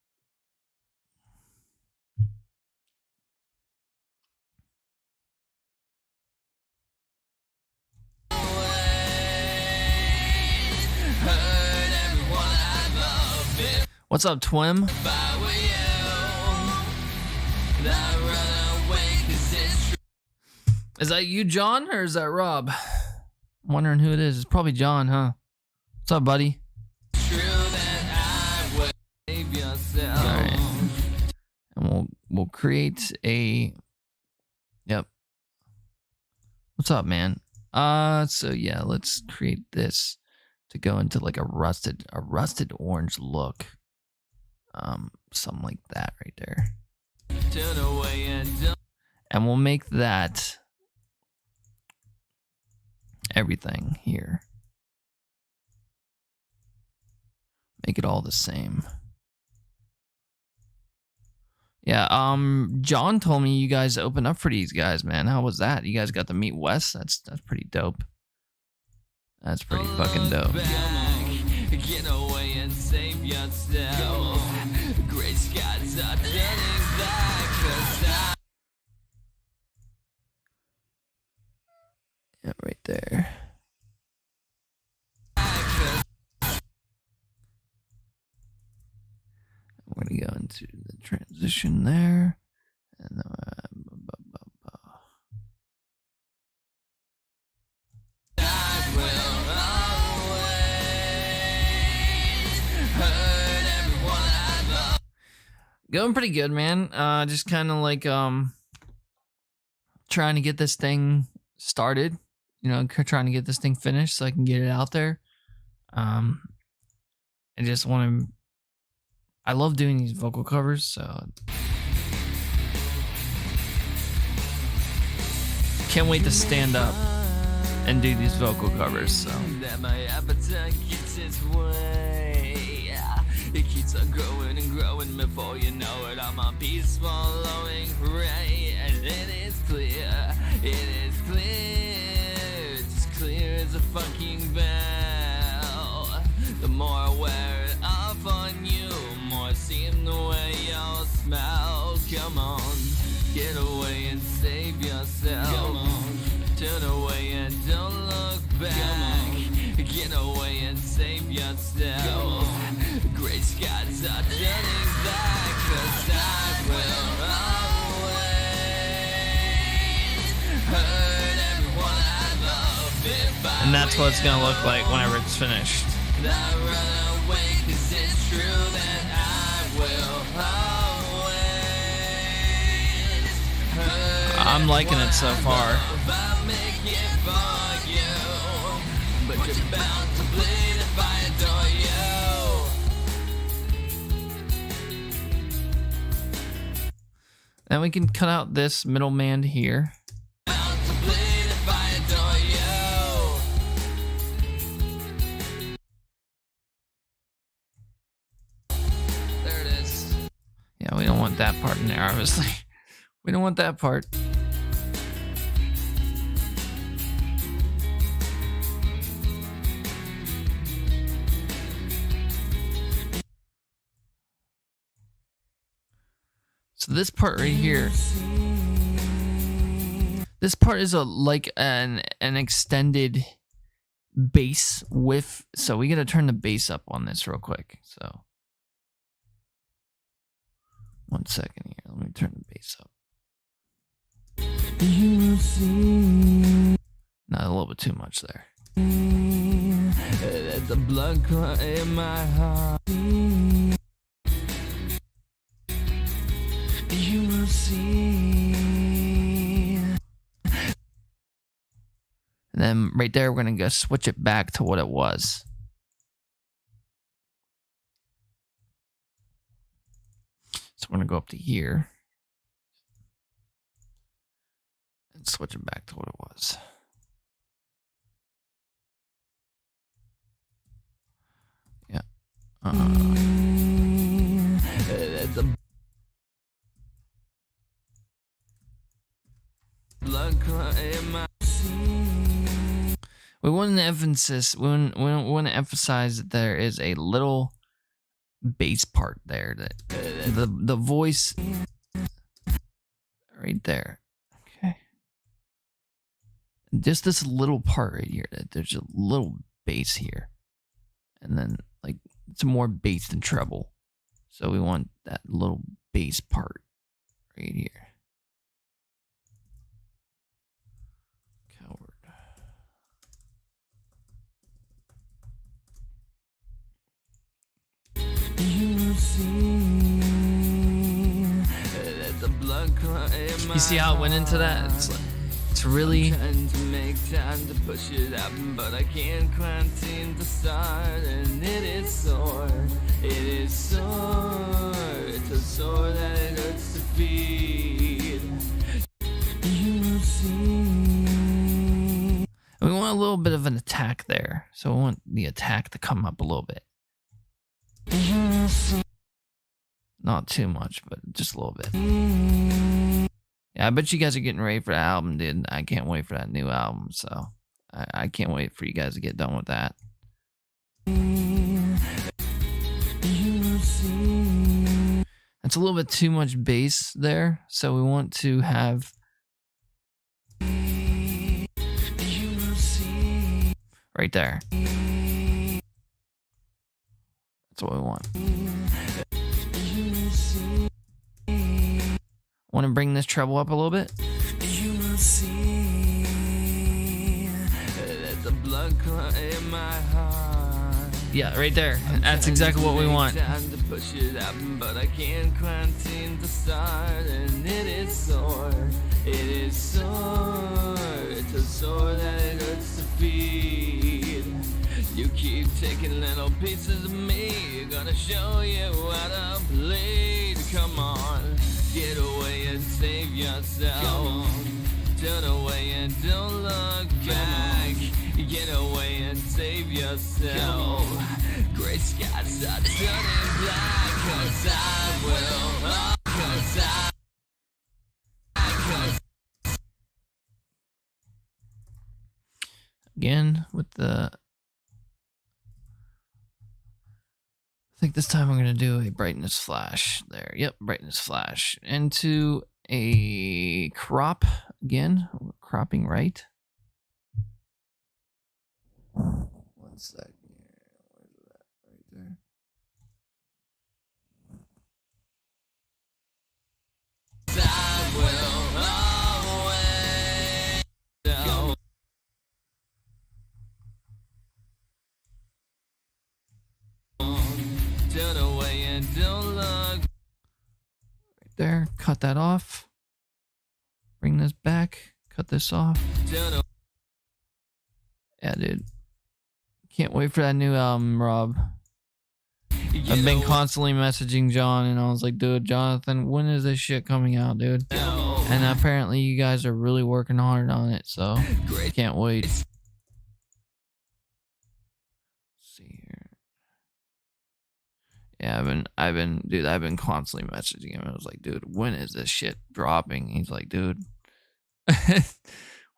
Hurt everyone I love if What's up, Twim? I were you. I'd run away 'cause it's true. Is that you, John, or is that Rob? I'm wondering who it is. It's probably John, huh? What's up, buddy? True that I will save yourself. All right. And we'll create a. Yep. What's up, man? So yeah, let's create this to go into like a rusted orange look. Something like that right there. Turn away and don't. And we'll make that everything here. Make it all the same. Yeah, John told me you guys opened up for these guys, man. How was that? You guys got to meet Wes? That's pretty dope. That's pretty fucking dope. Get away and save yourself. Gray skies are turning back. 'Cause Yeah, right there. We're gonna go into the transition there, and then I will always hurt everyone I love. going pretty good, man. Just kind of like trying to get this thing started. You know, trying to get this thing finished so I can get it out there. I just want to. I love doing these vocal covers, so can't wait to stand up and do these vocal covers. So That my appetite gets its way. It keeps on growing and growing. Before you know it, I'm on peace following right. And it is clear, it's as clear as a fucking bell. The more I wear it off on you, more I seem the way y'all smell. Come on, get away and save yourself. Come on, turn away and don't look back. Come on, get away and save yourself. Gray skies are turning back. 'Cause I will always hurt everyone I love. If I and that's what it's gonna look like whenever it's finished. I run away 'cause it's true that I will always hurt. I'm liking it so far. I'll make it for you, but you're bound to bleed if I adore you. Then we can cut out this middleman here. Bound to bleed if I adore you. There it is. Yeah, we don't want that part in there, obviously. We don't want that part. So this part right here, this part is like an extended bass width. So we gotta turn the bass up on this real quick. So 1 second here. Let me turn the bass up. You see, Not a little bit too much there. there's a blood clot in my heart. You will see. And then right there, we're gonna go switch it back to what it was. So we're gonna go up to here and switch it back to what it was. Yeah. There's a blood clot in my. We want to emphasize. We want to emphasize that there is a little bass part there. That the voice right there. Okay. Just this little part right here. That there's a little bass here, and then like it's more bass than treble. So we want that little bass part right here. Coward. You see, there's a blood clot in my. You see how it went into that? It's like, It's really Trying to make time to push it up, but I can't quite seem to start. And it is sore, it is sore. It's a sore that it hurts to feed. You will see. we want a little bit of an attack there. So we want the attack to come up a little bit. You will see. Not too much, but just a little bit. Yeah, I bet you guys are getting ready for the album, dude. I can't wait for that new album, so I can't wait for you guys to get done with that. That's a little bit too much bass there, so we want to have right there. That's what we want. Want to bring this treble up a little bit? You will see that the blood clot in my heart. Yeah, right there. That's exactly what we want. Time to push it up, but I can't quite seem to start. And it is sore, it is sore. It's a sore that it hurts to feed. You keep taking little pieces of me. Gonna show you how to bleed. Come on, get away and save yourself. Turn away and don't look back. Get away and save yourself. Gray skies are turning black. 'Cause I will. Oh, 'cause Again, with the... I think this time I'm going to do a brightness flash there. Yep, brightness flash. Into a crop again. Cropping right. 1 second here. Where's that? Right there. I will always know. Turn away and don't look. Right there. Cut that off. Bring this back. Cut this off. Turn away. Yeah, dude. Can't wait for that new album, Rob. I've been constantly messaging John, and I was like, dude, Jonathan, when is this shit coming out, dude? And apparently you guys are really working hard on it, so can't wait. Let's see here. Yeah, I've been constantly messaging him. I was like, dude, when is this shit dropping? He's like, dude,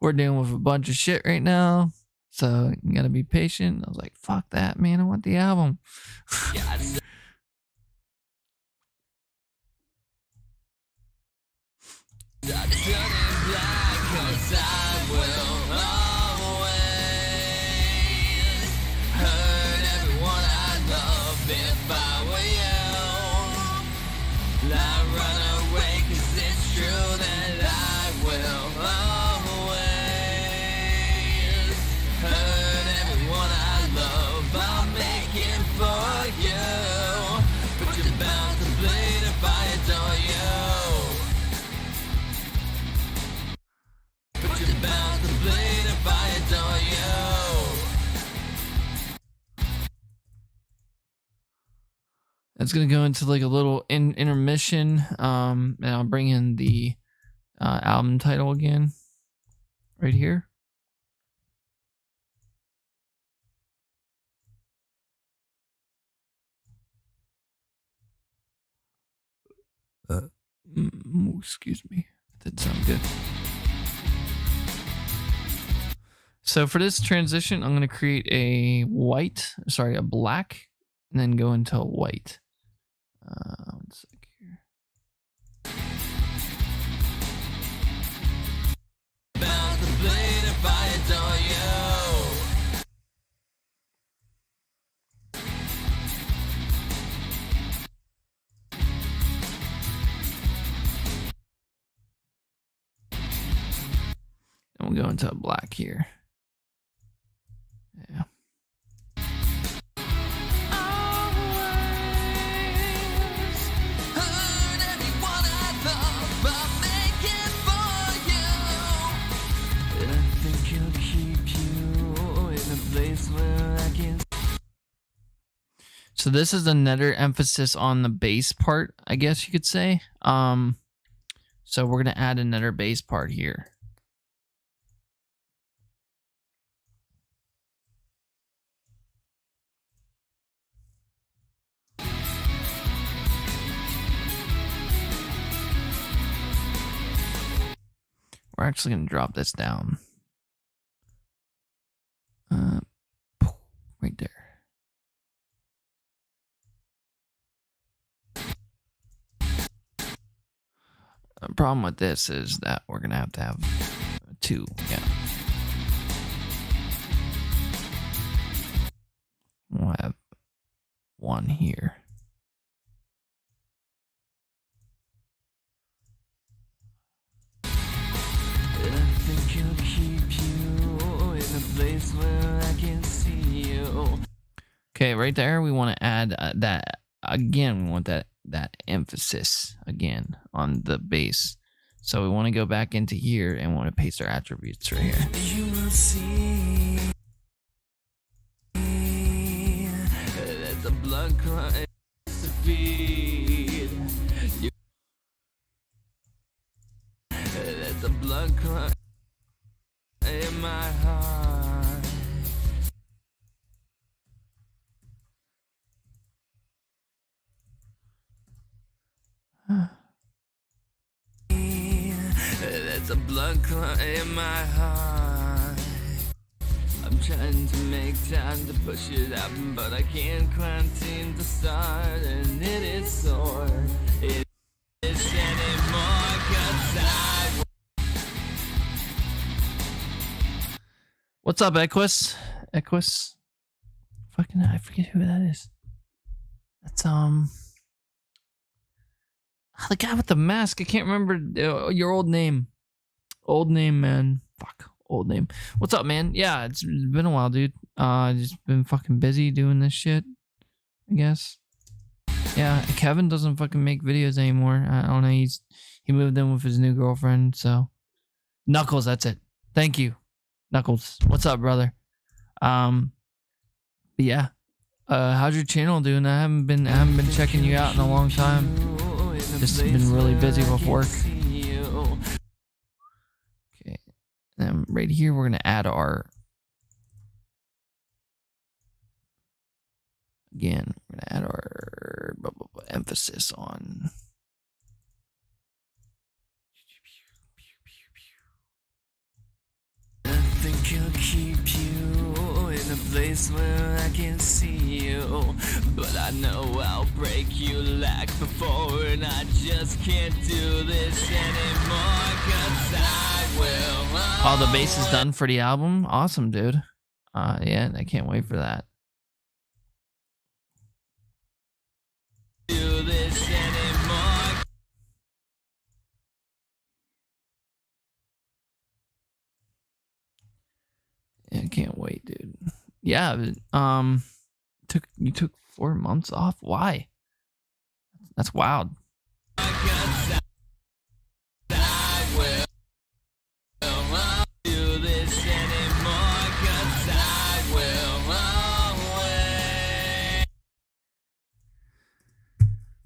we're dealing with a bunch of shit right now, so you gotta be patient. I was like, fuck that, man. I want the album. It's gonna go into like a little intermission, and I'll bring in the album title again, right here. Excuse me, that didn't sound good. So for this transition, I'm gonna create a black, and then go into a white. 1 sec here. And we'll go into a black here. Yeah. So this is another emphasis on the bass part, I guess you could say. So we're gonna add another bass part here. We're actually gonna drop this down. Right there. The problem with this is that we're gonna have to have two. Yeah. We'll have one here. I think I'll keep you in a place where I can see you. Okay, right there, we want to add that again. We want that emphasis again on the bass. So we want to go back into here and want to paste our attributes right here. You will see that the blood cries to feed. That the blood cries in my heart. That's a blood clot in my heart. I'm trying to make time to push it out, but I can't quite seem to start. And it is sore. It is anymore 'cause I. What's up, Equus? Equus? Fucking, I forget who that is. That's the guy with the mask. I can't remember your old name. Old name, man. Fuck. Old name. What's up, man? Yeah, it's been a while, dude. Just been fucking busy doing this shit, I guess. Yeah, Kevin doesn't fucking make videos anymore. I don't know. He moved in with his new girlfriend, so. Knuckles, that's it. Thank you. Knuckles. What's up, brother? But yeah. How's your channel doing? I haven't been checking you out in a long time. Just been really busy with work. Okay. And right here we're gonna add our emphasis on I think I'll keep you in a place where I can see you, but I know I'll break you like before, and I just can't do this anymore 'cause I will. all the bass is done for the album. Awesome, dude. Yeah, I can't wait for that. Do this anymore. Yeah, I can't wait, dude. Yeah, you took 4 months off. Why? That's wild.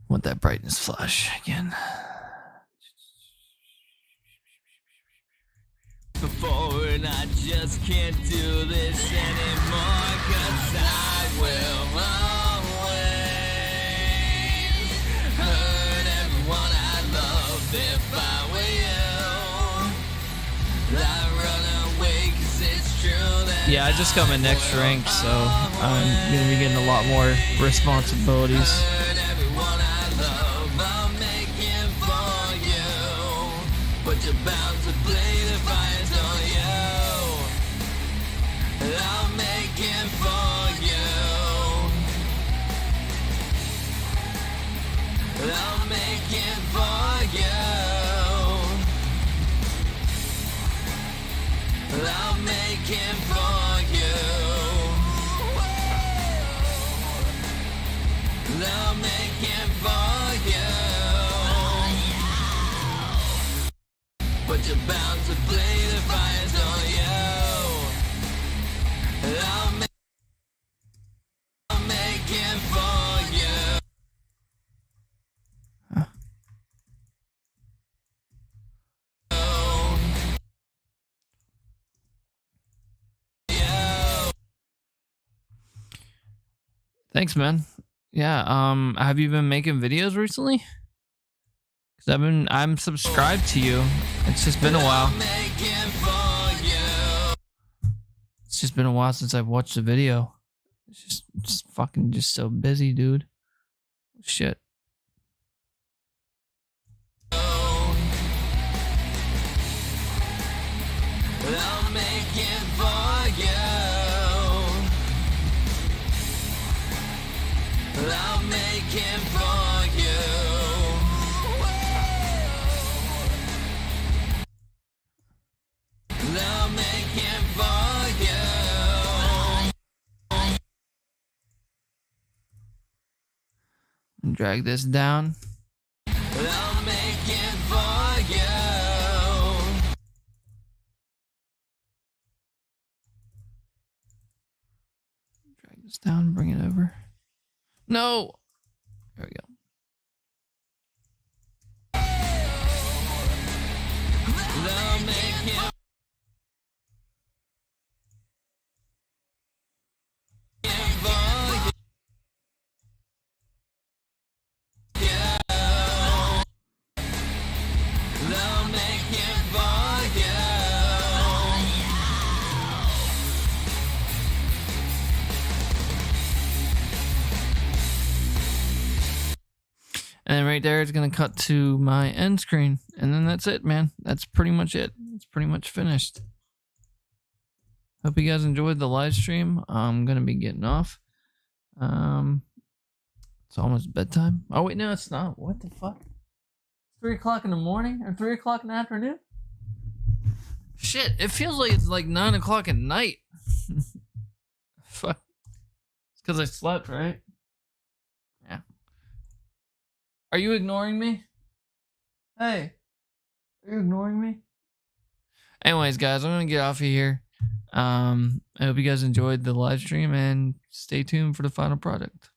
Want that brightness flash again. Before, and I just can't do this anymore 'cause I will always hurt everyone I love if I were you. I run away 'cause it's true that Yeah, I just got my next rank, so I'm gonna be getting a lot more responsibilities. hurt everyone I love. I'm making for you, but you're bound to play the fires on you. I'm making for you. I'm making for you. I'm making for you. I'm making for you. But you're bound to play the fires on you. I'm making for Thanks, man. Yeah. Have you been making videos recently? Cause I'm subscribed to you. It's just been a while. It's just been a while since I've watched a video. It's just fucking just so busy, dude. Shit. I'll make it for you. I'll make it for you. I'll make it for you. Drag this down. I'll make it for you. Drag this down, bring it over. No! There we go. I'll make it And right there, it's going to cut to my end screen. And then that's it, man. That's pretty much it. It's pretty much finished. Hope you guys enjoyed the live stream. I'm going to be getting off. It's almost bedtime. Oh, wait, no, it's not. What the fuck? 3 o'clock in the morning or 3 o'clock in the afternoon? Shit, it feels like it's like 9 o'clock at night. Fuck. It's because I slept, right? Yeah. Are you ignoring me? Hey, are you ignoring me? Anyways, guys, I'm going to get off of here. I hope you guys enjoyed the live stream and stay tuned for the final product.